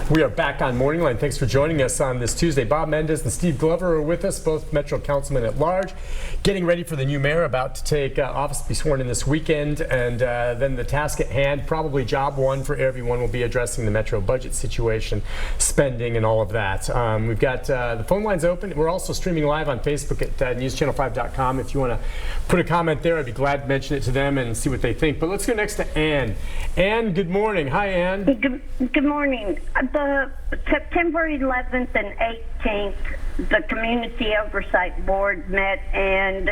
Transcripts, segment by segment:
We are back on Morning Line. Thanks for joining us on this Tuesday. Bob Mendes and Steve Glover are with us, both Metro Councilmen at large, getting ready for the new mayor about to take office, be sworn in this weekend, and then the task at hand, probably job one for everyone, will be addressing the Metro budget situation, spending, and all of that. We've got the phone lines open. We're also streaming live on Facebook at newschannel5.com. If you want to put a comment there, I'd be glad to mention it to them and see what they think. But let's go next to Ann. Ann, good morning. Hi, Ann. Good morning. The September 11th and 18th, the Community Oversight Board met and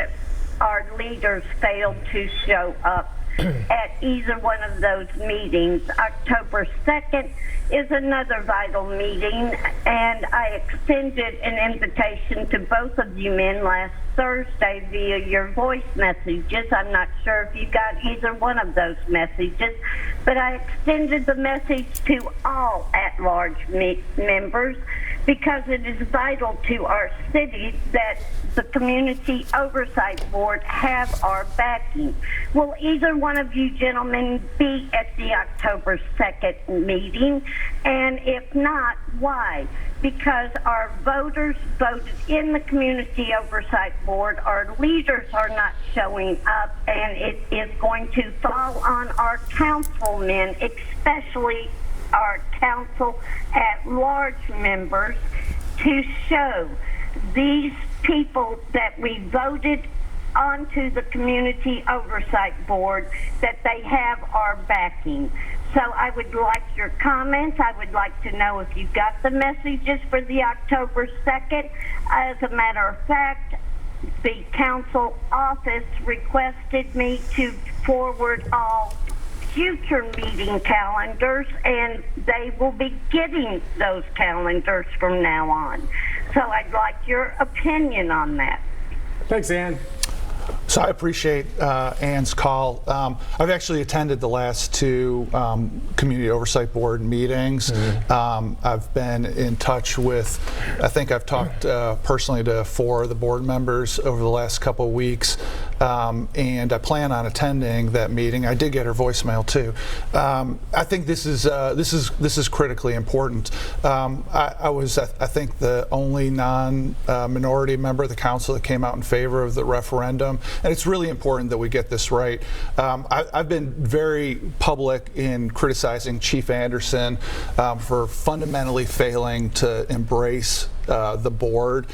our leaders failed to show up at either one of those meetings. October 2nd is another vital meeting, and I extended an invitation to both of you men last Thursday via your voice messages. I'm not sure if you got either one of those messages, but I extended the message to all at-large members because it is vital to our city that the Community Oversight Board have our backing. Will either one of you gentlemen be at the October 2nd meeting? And if not, why? Because our voters voted in the Community Oversight Board, our leaders are not showing up, and it is going to fall on our councilmen, especially our council at-large members, to show these people that we voted onto the Community Oversight Board that they have our backing. So I would like your comments. I would like to know if you got the messages for the October 2nd. As a matter of fact, the council office requested me to forward all future meeting calendars, and they will be getting those calendars from now on. So I'd like your opinion on that. Thanks, Ann. So I appreciate Ann's call. I've actually attended the last two Community Oversight Board meetings. I've been in touch with, I think I've talked personally to 4 of the board members over the last couple of weeks, and I plan on attending that meeting. I did get her voicemail too. I think this is critically important. I was, I think, the only non-minority member of the council that came out in favor of the referendum. And it's really important that we get this right. I've been very public in criticizing Chief Anderson for fundamentally failing to embrace the board.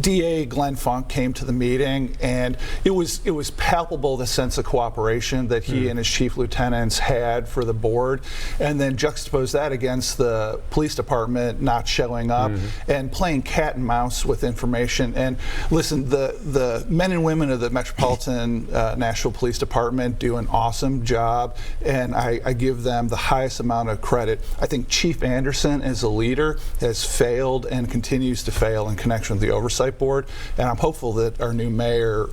DA Glenn Funk came to the meeting, and it was palpable the sense of cooperation that he and his chief lieutenants had for the board, and then juxtapose that against the police department not showing up and playing cat and mouse with information. And listen, the men and women of the Metropolitan Nashville Police Department do an awesome job, and I give them the highest amount of credit. I think Chief Anderson as a leader has failed and continues to fail in connection with the Oversight Board, and I'm hopeful that our new mayor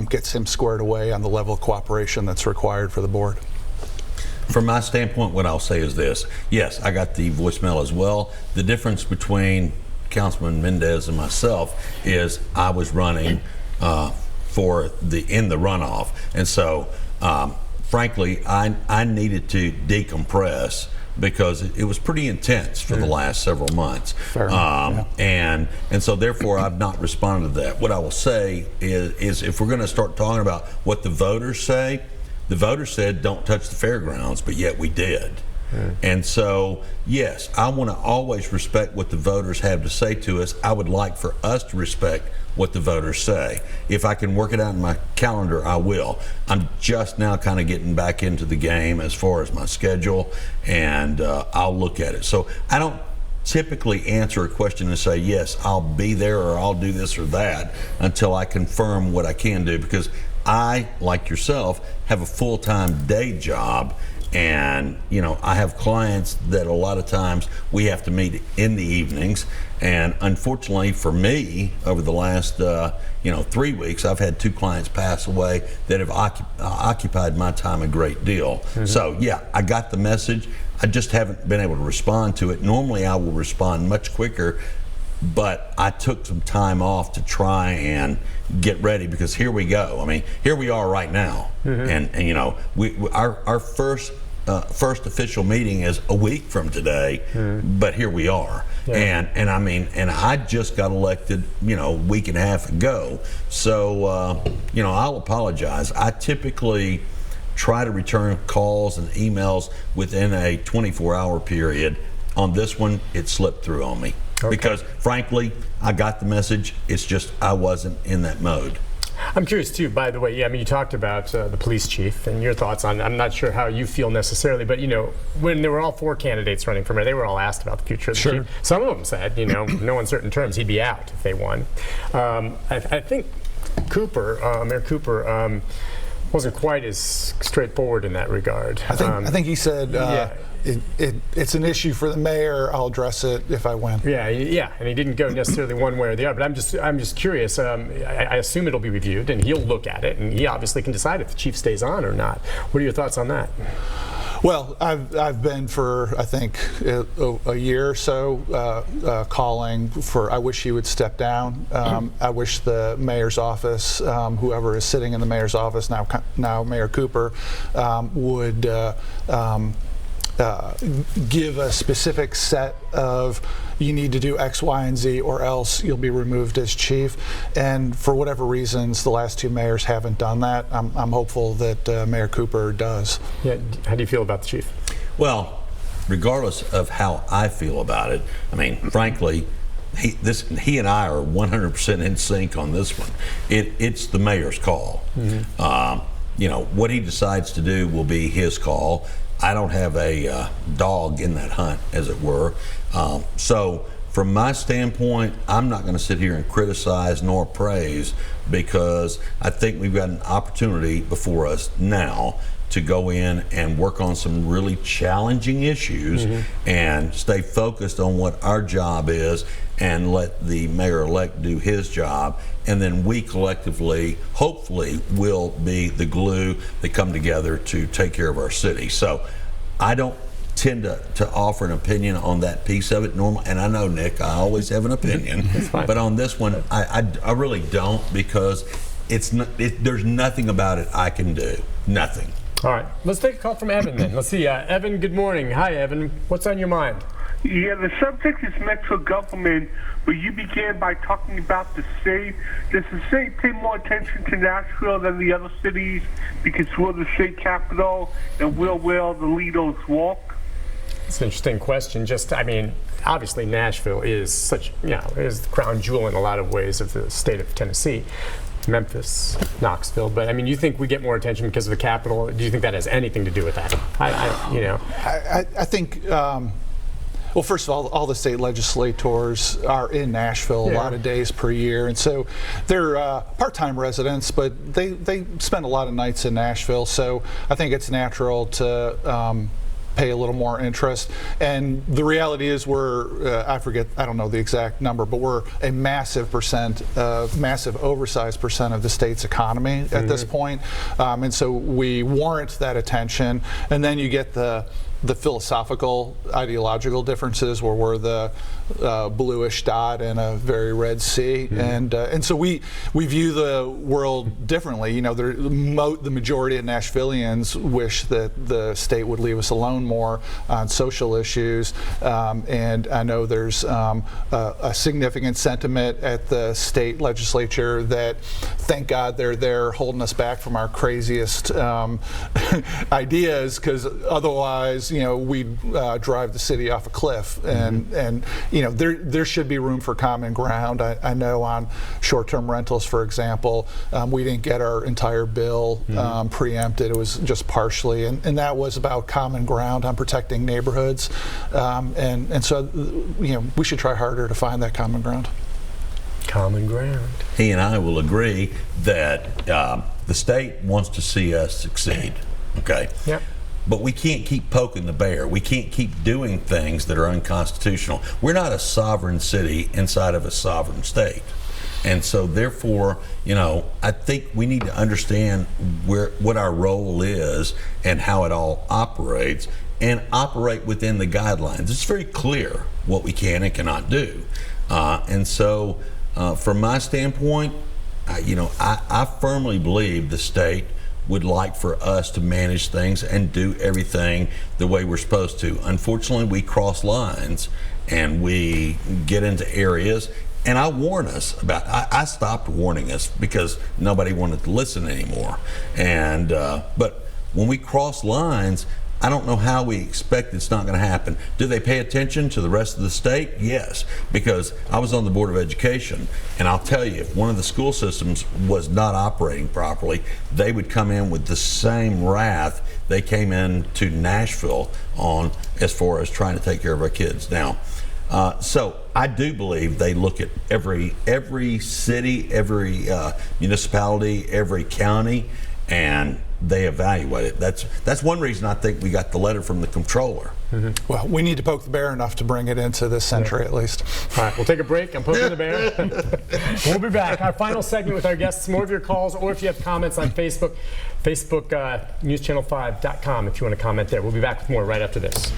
gets him squared away on the level of cooperation that's required for the board. From my standpoint, what I'll say is this. Yes, I got the voicemail as well. The difference between Councilman Mendes and myself is I was running in the runoff, and so frankly I needed to decompress because it was pretty intense for the last several months. And so therefore I've not responded to that. What I will say is if we're going to start talking about what the voters say, the voters said don't touch the fairgrounds, but yet we did. And so, yes, I want to always respect what the voters have to say to us. I would like for us to respect what the voters say. If I can work it out in my calendar, I will. I'm just now kind of getting back into the game as far as my schedule, and I'll look at it. So I don't typically answer a question and say, yes, I'll be there or I'll do this or that until I confirm what I can do, because I, like yourself, have a full-time day job. And I have clients that a lot of times we have to meet in the evenings, and unfortunately for me, over the last 3 weeks, I've had 2 clients pass away that have occupied my time a great deal. So yeah, I got the message. I just haven't been able to respond to it. Normally I will respond much quicker, but I took some time off to try and get ready, because here we go. I mean, here we are right now, and our first first official meeting is a week from today, but here we are. Yeah. And I just got elected, a week and a half ago. So, I'll apologize. I typically try to return calls and emails within a 24-hour period. On this one, it slipped through on me. Okay. Because, frankly, I got the message. It's just I wasn't in that mode. I'm curious too, by the way, you talked about the police chief and your thoughts on, I'm not sure how you feel necessarily, but when there were all 4 candidates running for mayor, they were all asked about the future of the chief. Some of them said, no uncertain terms, he'd be out if they won. I think Mayor Cooper, wasn't quite as straightforward in that regard. I think he said, it's an issue for the mayor. I'll address it if I win. Yeah, and he didn't go necessarily one way or the other. But I'm just curious. I assume it'll be reviewed, and he'll look at it, and he obviously can decide if the chief stays on or not. What are your thoughts on that? Well, I've been for, I think, a year or so calling for, I wish he would step down. I wish the mayor's office, whoever is sitting in the mayor's office now Mayor Cooper, would give a specific set of, you need to do X, Y, and Z, or else you'll be removed as chief. And for whatever reasons, the last 2 mayors haven't done that. I'm hopeful that Mayor Cooper does. Yeah. How do you feel about the chief? Well, regardless of how I feel about it, frankly, he and I are 100% in sync on this one. It's the mayor's call. What he decides to do will be his call. I don't have a dog in that hunt, as it were. So from my standpoint, I'm not going to sit here and criticize nor praise, because I think we've got an opportunity before us now to go in and work on some really challenging issues and stay focused on what our job is and let the mayor-elect do his job. And then we collectively, hopefully, will be the glue that come together to take care of our city. So I don't tend to offer an opinion on that piece of it normally. And I know, Nick, I always have an opinion. But on this one, I really don't, because there's nothing about it I can do. Nothing. All right. Let's take a call from Evan then. Let's see. Evan, good morning. Hi, Evan. What's on your mind? Yeah, the subject is metro government, but you began by talking about the state. Does the state pay more attention to Nashville than the other cities because we're the state capital, and where will the leaders walk? It's an interesting question. Obviously Nashville is such, is the crown jewel in a lot of ways of the state of Tennessee. Memphis, Knoxville, but you think we get more attention because of the capital? Do you think that has anything to do with that? I think, well, first of all the state legislators are in Nashville a lot of days per year, and so they're part-time residents, but they spend a lot of nights in Nashville, so I think it's natural to pay a little more interest. And the reality is I don't know the exact number, but we're a massive oversized percent of the state's economy at this point. And so we warrant that attention. And then you get the philosophical, ideological differences where we're the bluish dot in a very red sea, and so we view the world differently. The majority of Nashvillians wish that the state would leave us alone more on social issues, and I know there's a significant sentiment at the state legislature that, thank God, they're there holding us back from our craziest ideas, because otherwise, we'd drive the city off a cliff. And there should be room for common ground. I know on short-term rentals, for example, we didn't get our entire bill preempted. It was just partially, and that was about common ground on protecting neighborhoods. And so we should try harder to find that common ground. Common ground. He and I will agree that the state wants to see us succeed. Okay. Yep. But we can't keep poking the bear. We can't keep doing things that are unconstitutional. We're not a sovereign city inside of a sovereign state. And so therefore, I think we need to understand what our role is and how it all operates, and operate within the guidelines. It's very clear what we can and cannot do. And so from my standpoint, I firmly believe the state would like for us to manage things and do everything the way we're supposed to. Unfortunately, we cross lines and we get into areas, and I warn us about, I stopped warning us because nobody wanted to listen anymore. And but when we cross lines, I don't know how we expect it's not going to happen. Do they pay attention to the rest of the state? Yes, because I was on the Board of Education, and I'll tell you, if one of the school systems was not operating properly, they would come in with the same wrath they came in to Nashville on as far as trying to take care of our kids. Now, so I do believe they look at every city, every municipality, every county, and they evaluate it. That's one reason I think we got the letter from the comptroller. Well, we need to poke the bear enough to bring it into this century at least. All right, we'll take a break. I'm poking the bear. We'll be back. Our final segment with our guests. More of your calls, or if you have comments on Facebook, newschannel5.com if you want to comment there. We'll be back with more right after this.